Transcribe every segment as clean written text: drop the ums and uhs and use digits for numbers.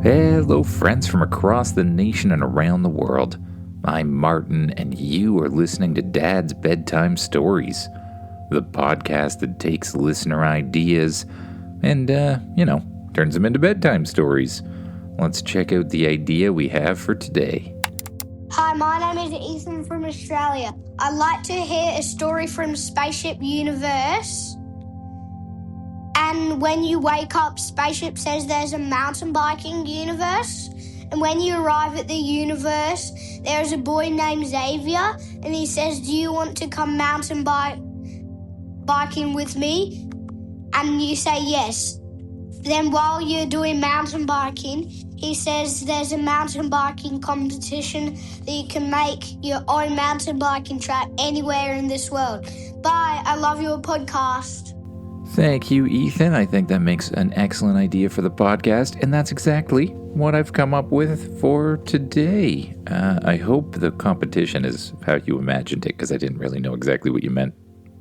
Hello, friends from across the nation and around the world. I'm Martin, and you are listening to Dad's Bedtime Stories, the podcast that takes listener ideas and, turns them into bedtime stories. Let's check out the idea we have for today. Hi, my name is Ethan from Australia. I'd like to hear a story from Spaceship Universe. And when you wake up, Spaceship says there's a mountain biking universe. And when you arrive at the universe, there's a boy named Xavier. And he says, do you want to come mountain biking with me? And you say yes. Then while you're doing mountain biking, he says there's a mountain biking competition that you can make your own mountain biking track anywhere in this world. Bye, I love your podcast. Thank you, Ethan. I think that makes an excellent idea for the podcast, and that's exactly what I've come up with for today. I hope the competition is how you imagined it, because I didn't really know exactly what you meant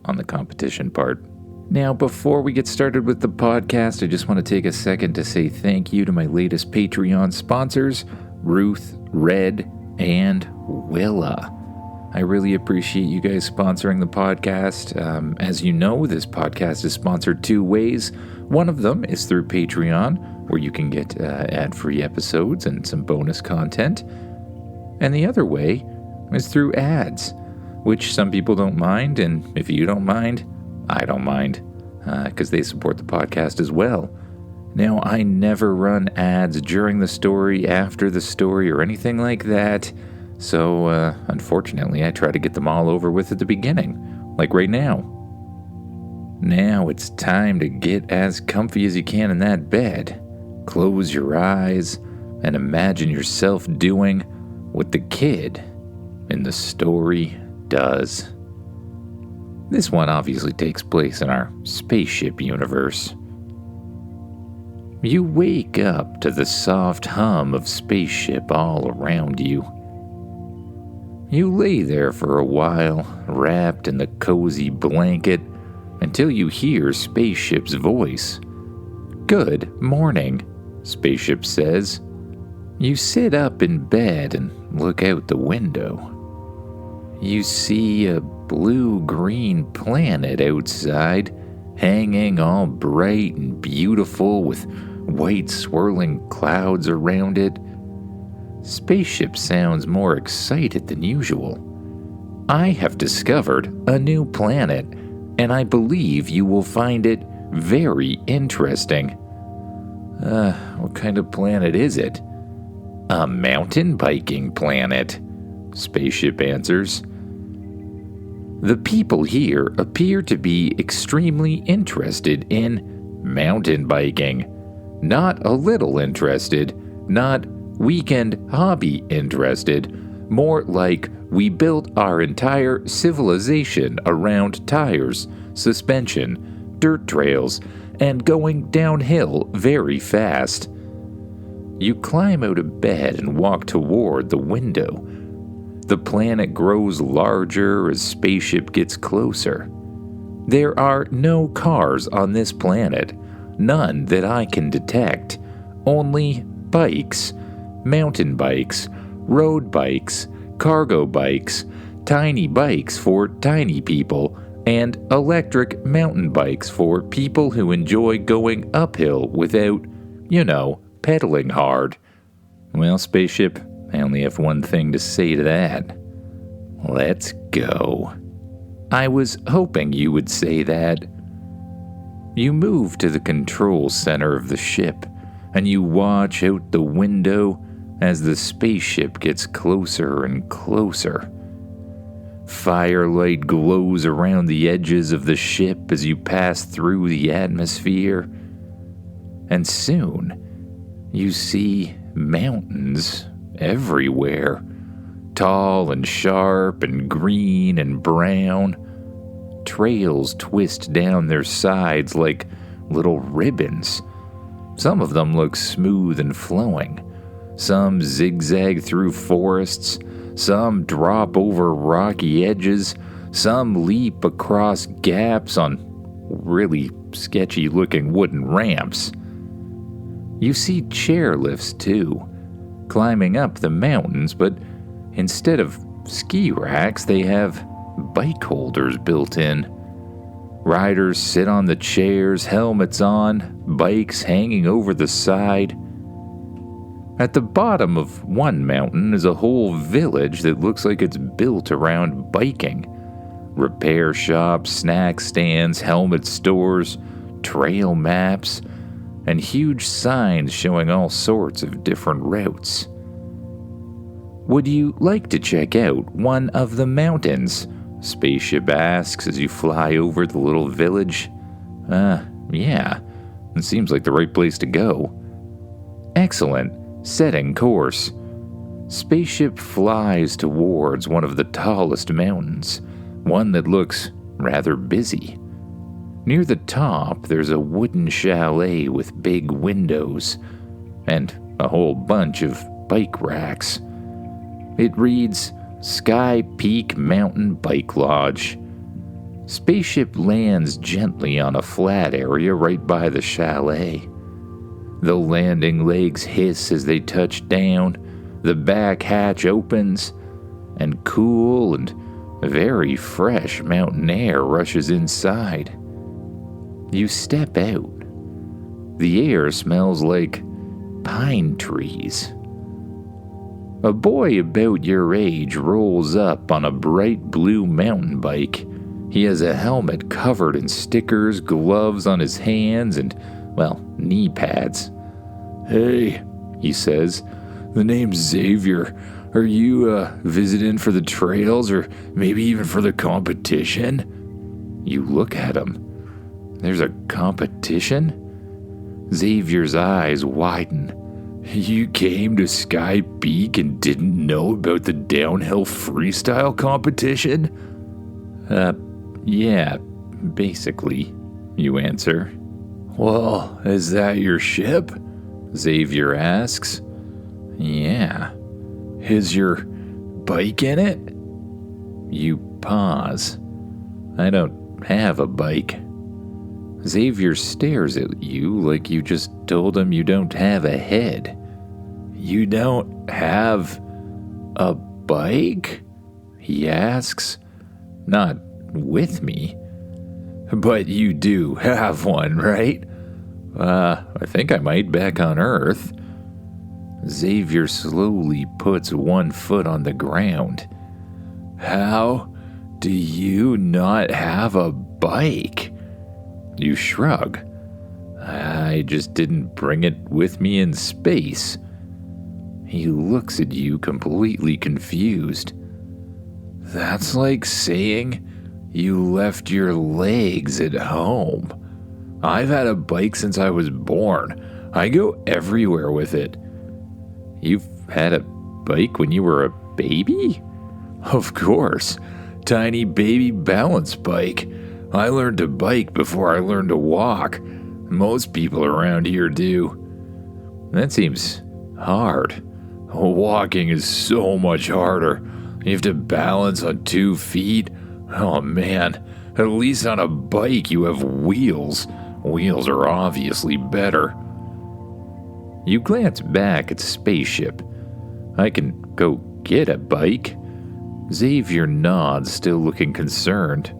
on the competition part. Now, before we get started with the podcast, I just want to take a second to say thank you to my latest Patreon sponsors, Ruth, Red, and Willa. I really appreciate you guys sponsoring the podcast. As you know, this podcast is sponsored two ways. One of them is through Patreon, where you can get ad-free episodes and some bonus content. And the other way is through ads, which some people don't mind, and if you don't mind, I don't mind, because they support the podcast as well. Now, I never run ads during the story, after the story, or anything like that. So, unfortunately, I try to get them all over with at the beginning, like right now. Now it's time to get as comfy as you can in that bed. Close your eyes and imagine yourself doing what the kid in the story does. This one obviously takes place in our spaceship universe. You wake up to the soft hum of spaceship all around you. You lay there for a while, wrapped in the cozy blanket, until you hear Spaceship's voice. "Good morning," Spaceship says. You sit up in bed and look out the window. You see a blue-green planet outside, hanging all bright and beautiful with white swirling clouds around it. Spaceship sounds more excited than usual. "I have discovered a new planet, and I believe you will find it very interesting." What kind of planet is it?" "A mountain biking planet," Spaceship answers. "The people here appear to be extremely interested in mountain biking. Not a little interested, not weekend hobby interested, more like we built our entire civilization around tires, suspension, dirt trails, and going downhill very fast." You climb out of bed and walk toward the window. The planet grows larger as Spaceship gets closer. There are no cars on this planet, none that I can detect, only bikes. Mountain bikes, road bikes, cargo bikes, tiny bikes for tiny people, and electric mountain bikes for people who enjoy going uphill without, pedaling hard. Well, Spaceship, I only have one thing to say to that. Let's go. I was hoping you would say that. You move to the control center of the ship, and you watch out the window as the spaceship gets closer and closer. Firelight glows around the edges of the ship as you pass through the atmosphere. And soon, you see mountains everywhere. Tall and sharp and green and brown. Trails twist down their sides like little ribbons. Some of them look smooth and flowing. Some zigzag through forests, some drop over rocky edges, some leap across gaps on really sketchy-looking wooden ramps. You see chairlifts too, climbing up the mountains, but instead of ski racks, they have bike holders built in. Riders sit on the chairs, helmets on, bikes hanging over the side. At the bottom of one mountain is a whole village that looks like it's built around biking. Repair shops, snack stands, helmet stores, trail maps, and huge signs showing all sorts of different routes. Would you like to check out one of the mountains? Spaceship asks as you fly over the little village. Yeah, it seems like the right place to go. Excellent. Setting course. Spaceship flies towards one of the tallest mountains, one that looks rather busy. Near the top, there's a wooden chalet with big windows and a whole bunch of bike racks. It reads, Sky Peak Mountain Bike Lodge. Spaceship lands gently on a flat area right by the chalet. The landing legs hiss as they touch down, the back hatch opens, and cool and very fresh mountain air rushes inside. You step out. The air smells like pine trees. A boy about your age rolls up on a bright blue mountain bike. He has a helmet covered in stickers, gloves on his hands, and, knee pads. "Hey," he says, "the name's Xavier. Are you, visiting for the trails or maybe even for the competition?" You look at him. There's a competition? Xavier's eyes widen. "You came to Sky Peak and didn't know about the downhill freestyle competition?" Yeah, basically," you answer. "Well, is that your ship?" Xavier asks. "Yeah." "Is your bike in it?" You pause. "I don't have a bike." Xavier stares at you like you just told him you don't have a head. "You don't have a bike?" he asks. "Not with me." "But you do have one, right?" I think I might back on Earth." Xavier slowly puts one foot on the ground. "How do you not have a bike?" You shrug. "I just didn't bring it with me in space." He looks at you completely confused. "That's like saying you left your legs at home. I've had a bike since I was born. I go everywhere with it." "You've had a bike when you were a baby?" "Of course. Tiny baby balance bike. I learned to bike before I learned to walk. Most people around here do." "That seems hard." "Walking is so much harder. You have to balance on 2 feet. Oh man, at least on a bike you have wheels. Wheels are obviously better." You glance back at Spaceship. "I can go get a bike." Xavier nods, still looking concerned.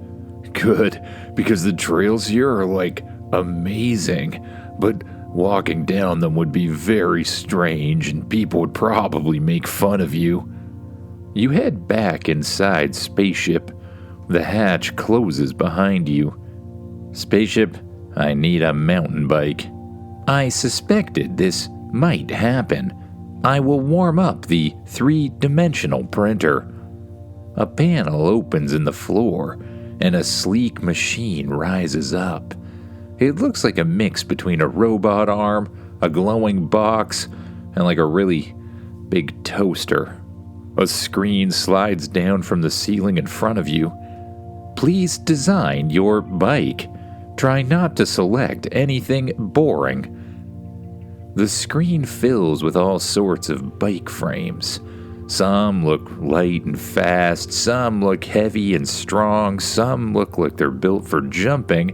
"Good, because the trails here are, amazing. But walking down them would be very strange, and people would probably make fun of you." You head back inside Spaceship. The hatch closes behind you. "Spaceship, I need a mountain bike." "I suspected this might happen. I will warm up the 3-dimensional printer." A panel opens in the floor, and a sleek machine rises up. It looks like a mix between a robot arm, a glowing box, and like a really big toaster. A screen slides down from the ceiling in front of you. "Please design your bike. Try not to select anything boring." The screen fills with all sorts of bike frames. Some look light and fast, some look heavy and strong, some look like they're built for jumping,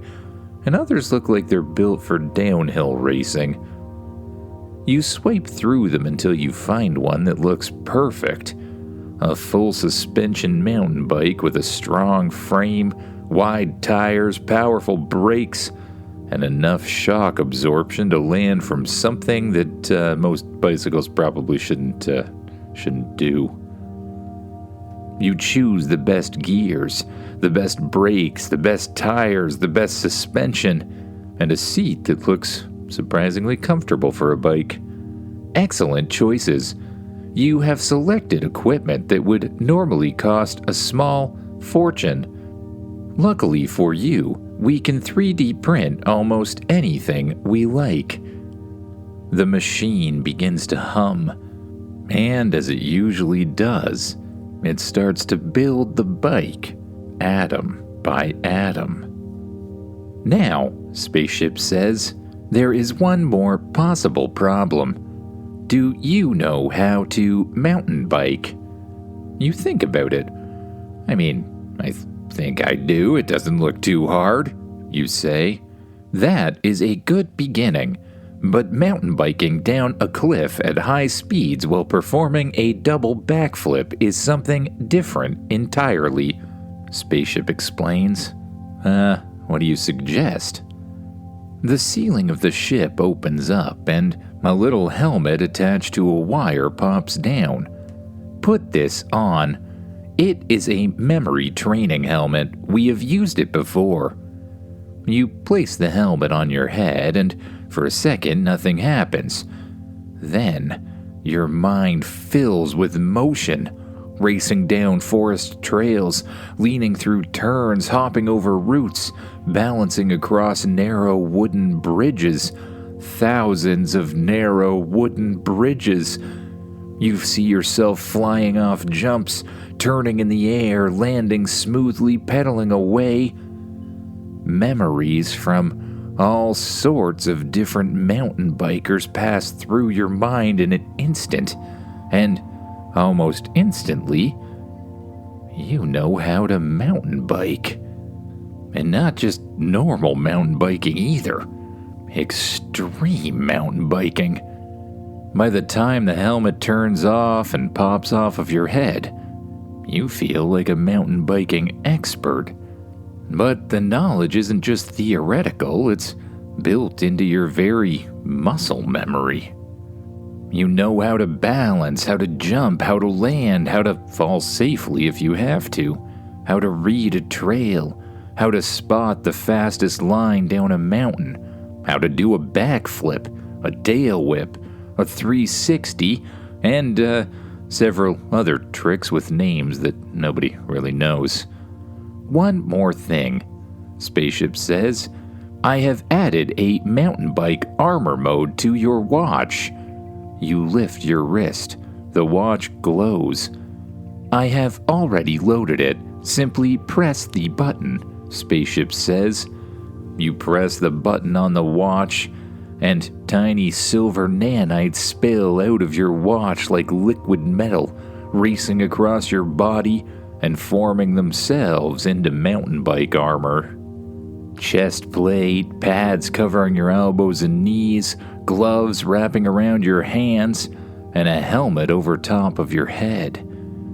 and others look like they're built for downhill racing. You swipe through them until you find one that looks perfect. A full suspension mountain bike with a strong frame, wide tires, powerful brakes, and enough shock absorption to land from something that most bicycles probably shouldn't do. You choose the best gears, the best brakes, the best tires, the best suspension, and a seat that looks surprisingly comfortable for a bike. Excellent choices. You have selected equipment that would normally cost a small fortune. Luckily for you, we can 3D print almost anything we like. The machine begins to hum, and as it usually does, it starts to build the bike, atom by atom. Now, Spaceship says, there is one more possible problem. Do you know how to mountain bike? You think about it. I think I do. It doesn't look too hard, you say. That is a good beginning, but mountain biking down a cliff at high speeds while performing a double backflip is something different entirely, Spaceship explains. What do you suggest? The ceiling of the ship opens up and a little helmet attached to a wire pops down. Put this on. It is a memory training helmet. We have used it before. You place the helmet on your head, and for a second, nothing happens. Then, your mind fills with motion, racing down forest trails, leaning through turns, hopping over roots, balancing across narrow wooden bridges. Thousands of narrow wooden bridges. You see yourself flying off jumps, turning in the air, landing smoothly, pedaling away. Memories from all sorts of different mountain bikers pass through your mind in an instant, and almost instantly, you know how to mountain bike. And not just normal mountain biking either. Extreme mountain biking. By the time the helmet turns off and pops off of your head, you feel like a mountain biking expert. But the knowledge isn't just theoretical, it's built into your very muscle memory. You know how to balance, how to jump, how to land, how to fall safely if you have to, how to read a trail, how to spot the fastest line down a mountain, how to do a backflip, a tail whip, a 360, and several other tricks with names that nobody really knows. One more thing, Spaceship says. I have added a mountain bike armor mode to your watch. You lift your wrist. The watch glows. I have already loaded it. Simply press the button, Spaceship says. You press the button on the watch, and tiny silver nanites spill out of your watch like liquid metal, racing across your body and forming themselves into mountain bike armor. Chest plate, pads covering your elbows and knees, gloves wrapping around your hands, and a helmet over top of your head.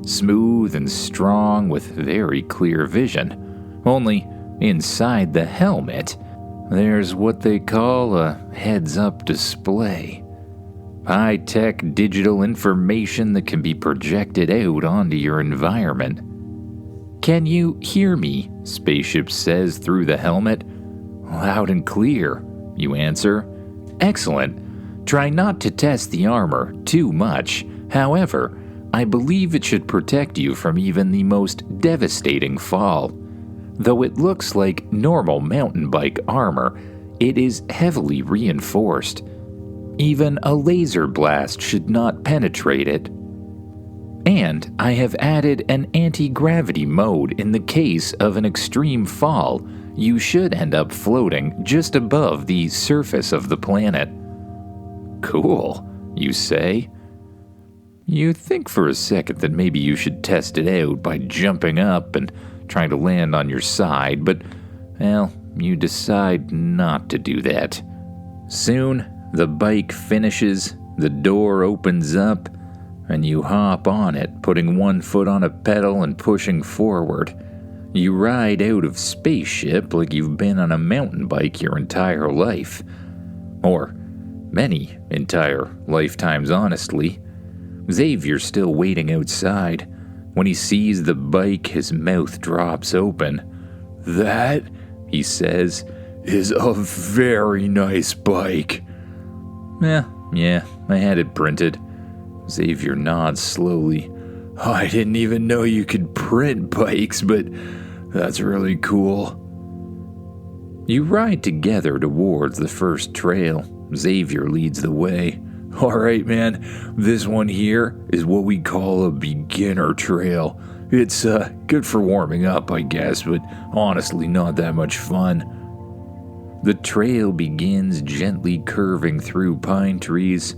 Smooth and strong with very clear vision. Only inside the helmet, there's what they call a heads-up display. High-tech digital information that can be projected out onto your environment. Can you hear me? Spaceship says through the helmet. Loud and clear, you answer. Excellent. Try not to test the armor too much. However, I believe it should protect you from even the most devastating fall. Though it looks like normal mountain bike armor, it is heavily reinforced. Even a laser blast should not penetrate it. And I have added an anti-gravity mode in the case of an extreme fall. You should end up floating just above the surface of the planet. Cool, you say. You think for a second that maybe you should test it out by jumping up and trying to land on your side, but, well, you decide not to do that. Soon, The bike finishes, the door opens up, and you hop on it, putting one foot on a pedal and pushing forward. You ride out of Spaceship like you've been on a mountain bike your entire life. Or many entire lifetimes, honestly. Xavier's still waiting outside. When he sees the bike, his mouth drops open. "That," he says, "is a very nice bike." Yeah, I had it printed. Xavier nods slowly. "I didn't even know you could print bikes, but that's really cool." You ride together towards the first trail. Xavier leads the way. "All right, man, this one here is what we call a beginner trail. It's good for warming up, I guess, but honestly not that much fun." The trail begins gently curving through pine trees.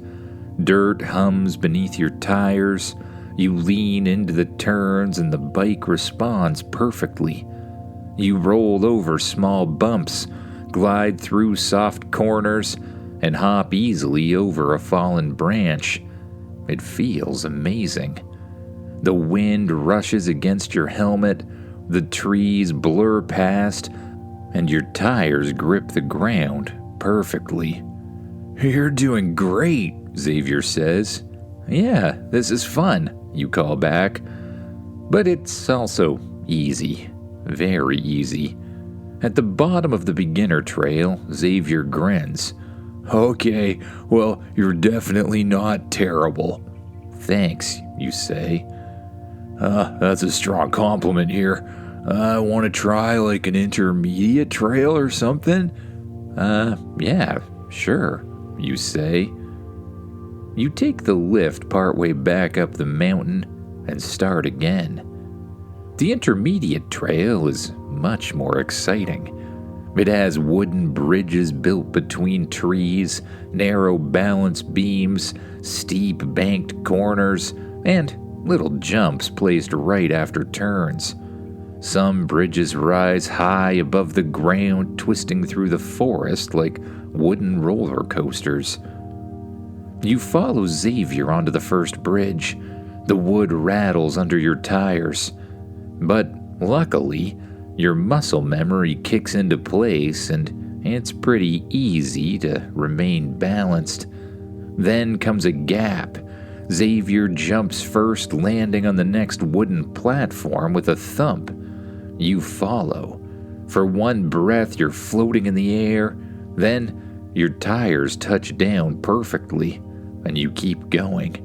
Dirt hums beneath your tires. You lean into the turns and the bike responds perfectly. You roll over small bumps, glide through soft corners, and hop easily over a fallen branch. It feels amazing. The wind rushes against your helmet, the trees blur past, and your tires grip the ground perfectly. "You're doing great," Xavier says. "Yeah, this is fun," you call back. But it's also easy. Very easy. At the bottom of the beginner trail, Xavier grins. "Okay, well, you're definitely not terrible." "Thanks," you say. That's a strong compliment here. I want to try like an intermediate trail or something?" Yeah, sure," you say. You take the lift partway back up the mountain and start again. The intermediate trail is much more exciting. It has wooden bridges built between trees, narrow balance beams, steep banked corners, and little jumps placed right after turns. Some bridges rise high above the ground, twisting through the forest like wooden roller coasters. You follow Xavier onto the first bridge. The wood rattles under your tires. But luckily, your muscle memory kicks into place and it's pretty easy to remain balanced. Then comes a gap. Xavier jumps first, landing on the next wooden platform with a thump. You follow. For one breath, you're floating in the air. Then, your tires touch down perfectly, and you keep going.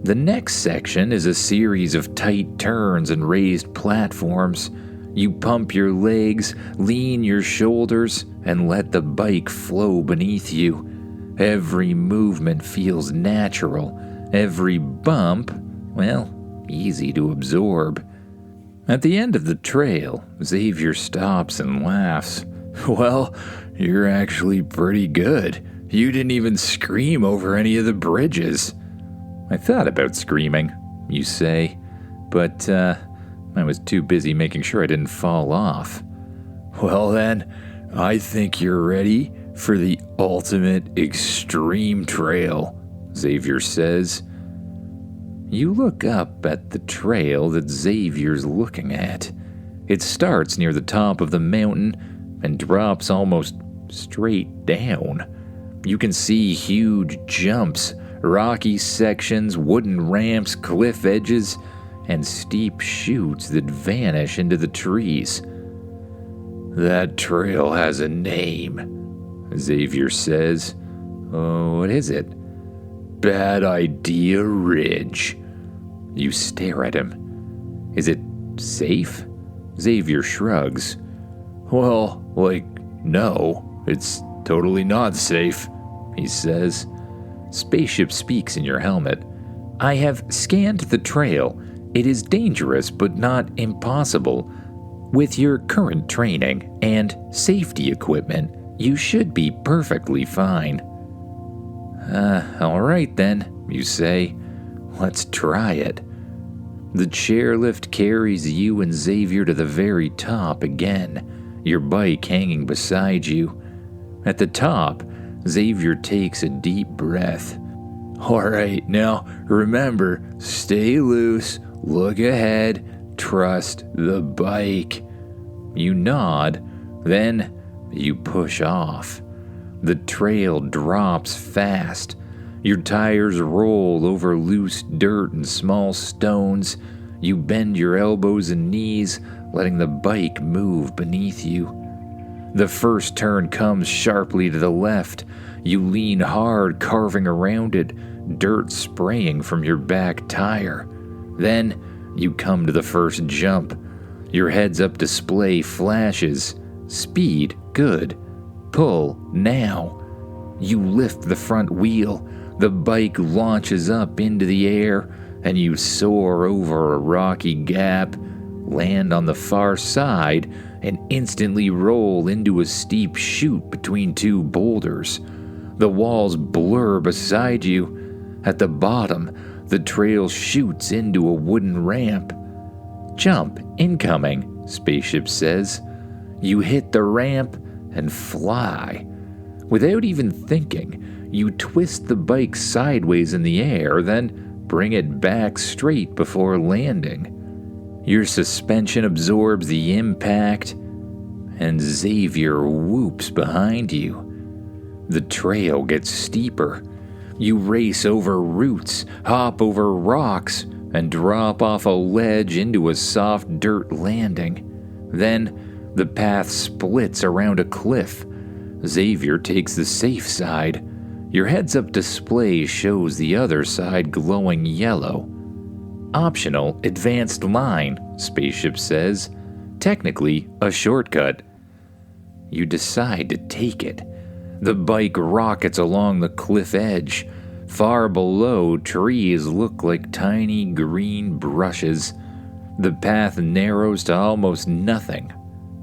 The next section is a series of tight turns and raised platforms. You pump your legs, lean your shoulders, and let the bike flow beneath you. Every movement feels natural. Every bump, well, easy to absorb. At the end of the trail, Xavier stops and laughs. "Well, you're actually pretty good. You didn't even scream over any of the bridges." "I thought about screaming," you say, but I was too busy making sure I didn't fall off. "Well then, I think you're ready for the ultimate extreme trail," Xavier says. You look up at the trail that Xavier's looking at. It starts near the top of the mountain and drops almost straight down. You can see huge jumps, rocky sections, wooden ramps, cliff edges, and steep chutes that vanish into the trees. "That trail has a name," Xavier says. "Oh, what is it?" "Bad Idea Ridge." You stare at him. "Is it safe?" Xavier shrugs. "Well, no, it's totally not safe," he says. Spaceship speaks in your helmet. "I have scanned the trail. It is dangerous, but not impossible. With your current training and safety equipment, you should be perfectly fine." All right then, you say. "Let's try it." The chairlift carries you and Xavier to the very top again, your bike hanging beside you. At the top, Xavier takes a deep breath. All right, now remember, stay loose, look ahead, trust the bike. You nod, then you push off. The trail drops fast. Your tires roll over loose dirt and small stones. You bend your elbows and knees, letting the bike move beneath you. The first turn comes sharply to the left. You lean hard, carving around it, dirt spraying from your back tire. Then you come to the first jump. Your heads-up display flashes. Speed, good. Pull, now. You lift the front wheel. The bike launches up into the air, and you soar over a rocky gap, land on the far side, and instantly roll into a steep chute between two boulders. The walls blur beside you. At the bottom, the trail shoots into a wooden ramp. Jump incoming, Spaceship says. You hit the ramp and fly. Without even thinking, you twist the bike sideways in the air, then bring it back straight before landing. Your suspension absorbs the impact, and Xavier whoops behind you. The trail gets steeper. You race over roots, hop over rocks, and drop off a ledge into a soft dirt landing. Then, the path splits around a cliff. Xavier takes the safe side. Your heads-up display shows the other side glowing yellow. Optional advanced line, Spaceship says. Technically, a shortcut. You decide to take it. The bike rockets along the cliff edge. Far below, trees look like tiny green brushes. The path narrows to almost nothing.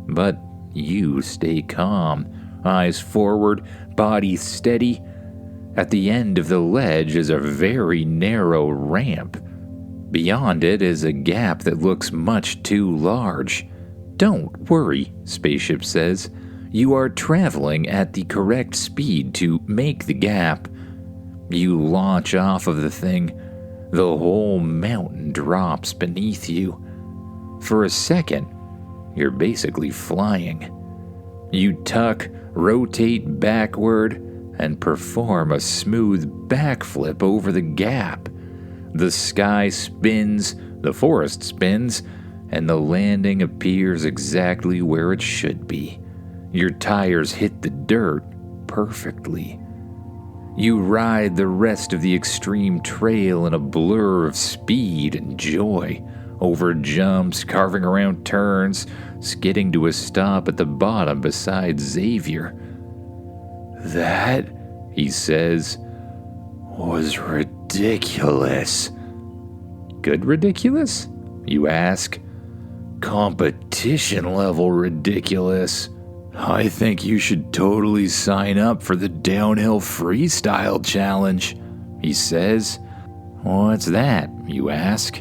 But you stay calm, eyes forward, body steady. At the end of the ledge is a very narrow ramp. Beyond it is a gap that looks much too large. Don't worry, Spaceship says. You are traveling at the correct speed to make the gap. You launch off of the thing. The whole mountain drops beneath you. For a second, you're basically flying. You tuck, rotate backward, and perform a smooth backflip over the gap. The sky spins, the forest spins, and the landing appears exactly where it should be. Your tires hit the dirt perfectly. You ride the rest of the extreme trail in a blur of speed and joy, over jumps, carving around turns, skidding to a stop at the bottom beside Xavier. That, he says, was ridiculous. Good ridiculous? You ask. Competition level ridiculous. I think you should totally sign up for the downhill freestyle challenge, he says. What's that, you ask?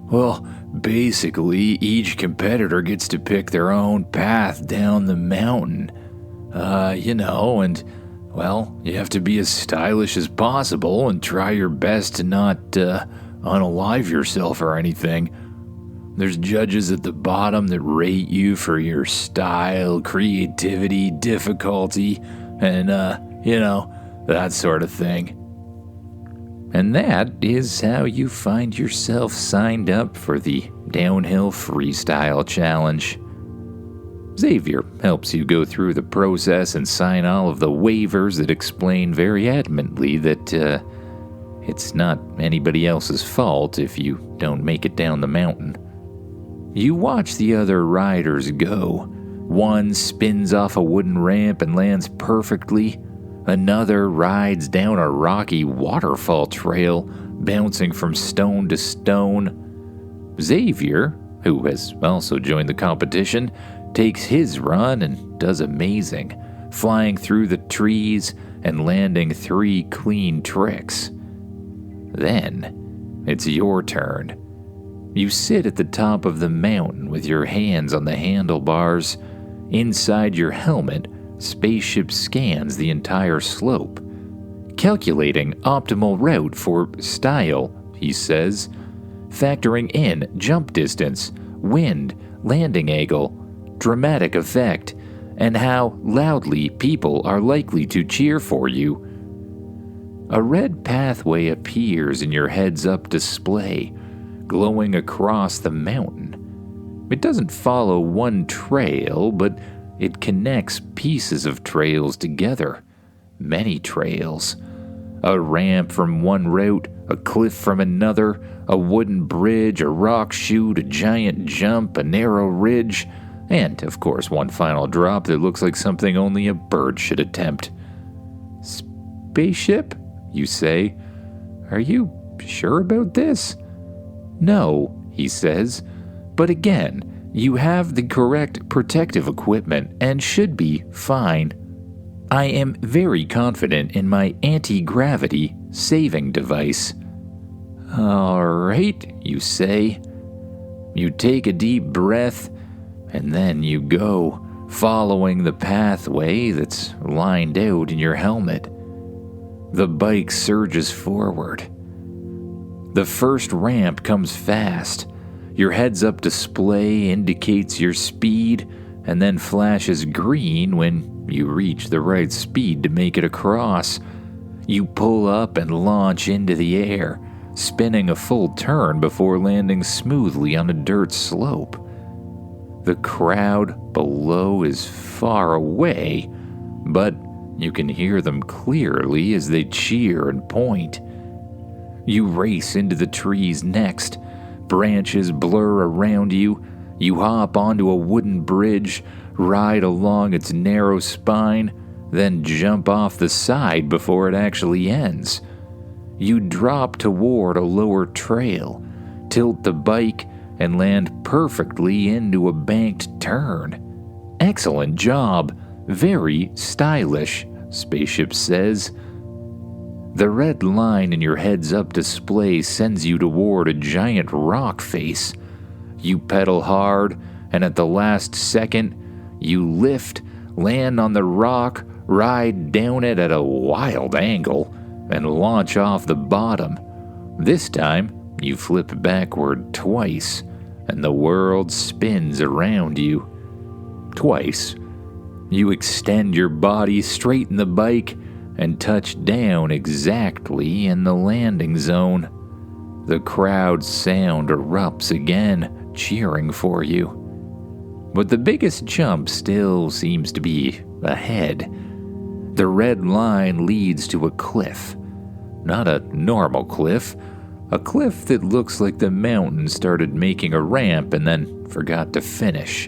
Well, basically, each competitor gets to pick their own path down the mountain. And, well, you have to be as stylish as possible and try your best to not, unalive yourself or anything. There's judges at the bottom that rate you for your style, creativity, difficulty, and, that sort of thing. And that is how you find yourself signed up for the Downhill Freestyle Challenge. Xavier helps you go through the process and sign all of the waivers that explain very adamantly that, it's not anybody else's fault if you don't make it down the mountain. You watch the other riders go. One spins off a wooden ramp and lands perfectly. Another rides down a rocky waterfall trail, bouncing from stone to stone. Xavier, who has also joined the competition, takes his run and does amazing, flying through the trees and landing 3 clean tricks. Then, it's your turn. You sit at the top of the mountain with your hands on the handlebars. Inside your helmet, Spaceship scans the entire slope, calculating optimal route for style, he says, factoring in jump distance, wind, landing angle, dramatic effect, and how loudly people are likely to cheer for you. A red pathway appears in your heads-up display, glowing across the mountain. It doesn't follow one trail, but it connects pieces of trails together. Many trails. A ramp from one route, a cliff from another, a wooden bridge, a rock chute, a giant jump, a narrow ridge, and, of course, one final drop that looks like something only a bird should attempt. Spaceship? You say. Are you sure about this? No, he says. But again, you have the correct protective equipment and should be fine. I am very confident in my anti-gravity saving device. All right, you say. You take a deep breath, and then you go, following the pathway that's lined out in your helmet. The bike surges forward. The first ramp comes fast. Your heads-up display indicates your speed and then flashes green when you reach the right speed to make it across. You pull up and launch into the air, spinning a full turn before landing smoothly on a dirt slope. The crowd below is far away, but you can hear them clearly as they cheer and point. You race into the trees next. Branches blur around you. You hop onto a wooden bridge, ride along its narrow spine, then jump off the side before it actually ends. You drop toward a lower trail, tilt the bike, and land perfectly into a banked turn. Excellent job. Very stylish, Spaceship says. The red line in your heads-up display sends you toward a giant rock face. You pedal hard, and at the last second, you lift, land on the rock, ride down it at a wild angle, and launch off the bottom. This time, you flip backward twice, and the world spins around you. Twice. You extend your body, straighten the bike, and touch down exactly in the landing zone. The crowd sound erupts again, cheering for you. But the biggest jump still seems to be ahead. The red line leads to a cliff. Not a normal cliff, a cliff that looks like the mountain started making a ramp and then forgot to finish.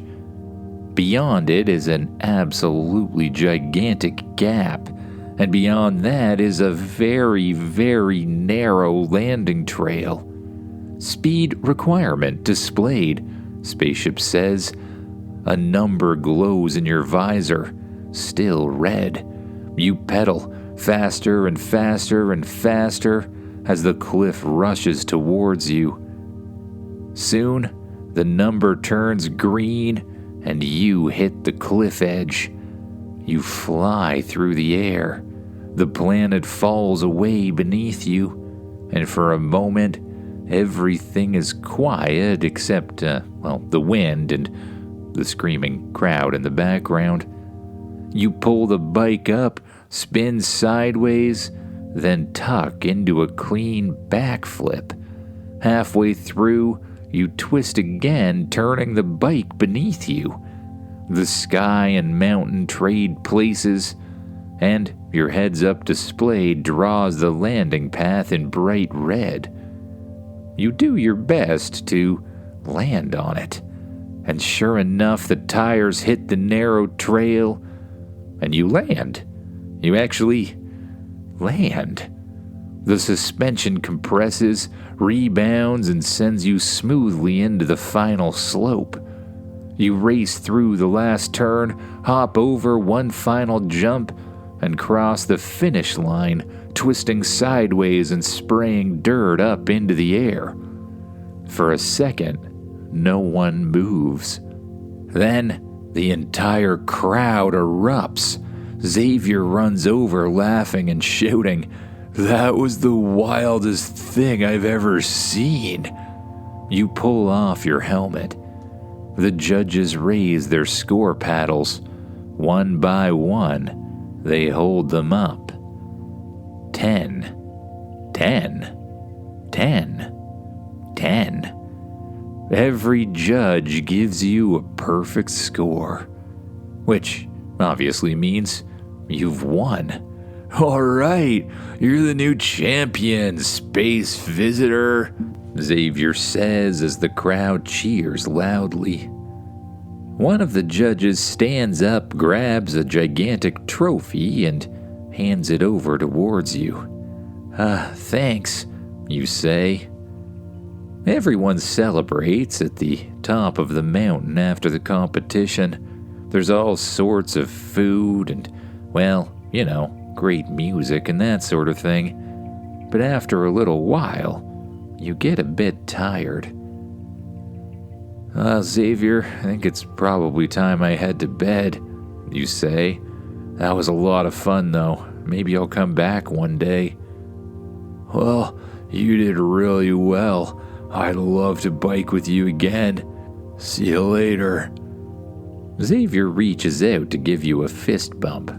Beyond it is an absolutely gigantic gap, and beyond that is a very, very narrow landing trail. Speed requirement displayed, Spaceship says. A number glows in your visor, still red. You pedal faster and faster and faster as the cliff rushes towards you. Soon, the number turns green and you hit the cliff edge. You fly through the air. The planet falls away beneath you, and for a moment, everything is quiet except, the wind and the screaming crowd in the background. You pull the bike up, spin sideways, then tuck into a clean backflip. Halfway through, you twist again, turning the bike beneath you. The sky and mountain trade places, and your heads-up display draws the landing path in bright red. You do your best to land on it, and sure enough, the tires hit the narrow trail, and you land. You actually land. The suspension compresses, rebounds, and sends you smoothly into the final slope. You race through the last turn, hop over one final jump, and cross the finish line, twisting sideways and spraying dirt up into the air. For a second, no one moves. Then, The entire crowd erupts. Xavier runs over, laughing and shouting, "That was the wildest thing I've ever seen." You pull off your helmet. The judges raise their score paddles. One by one, they hold them up. 10, 10, 10, 10. Every judge gives you a perfect score, which obviously means you've won. "All right, you're the new champion, space visitor," Xavier says as the crowd cheers loudly. One of the judges stands up, grabs a gigantic trophy, and hands it over towards you. Thanks," you say. Everyone celebrates at the top of the mountain after the competition. There's all sorts of food and, well, great music and that sort of thing. But after a little while, you get a bit tired. "Xavier, I think it's probably time I head to bed," you say. "That was a lot of fun, though. Maybe I'll come back one day." "Well, you did really well. I'd love to bike with you again. See you later." Xavier reaches out to give you a fist bump.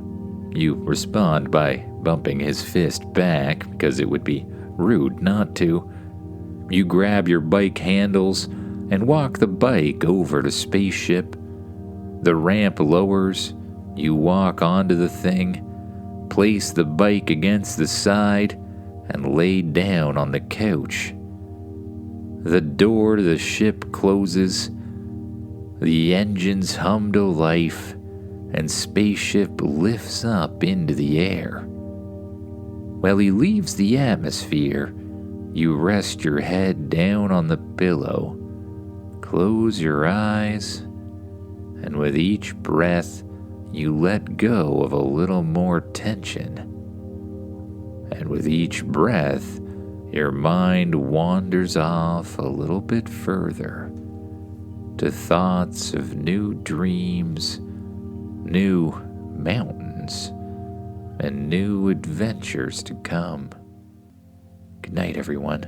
You respond by bumping his fist back because it would be rude not to. You grab your bike handles and walk the bike over to Spaceship. The ramp lowers. You walk onto the thing, place the bike against the side, and lay down on the couch. The door to the ship closes. The engines hum to life, and Spaceship lifts up into the air. While he leaves the atmosphere, you rest your head down on the pillow, close your eyes, and with each breath, you let go of a little more tension. And with each breath, your mind wanders off a little bit further to thoughts of new dreams, new mountains, and new adventures to come. Good night, everyone.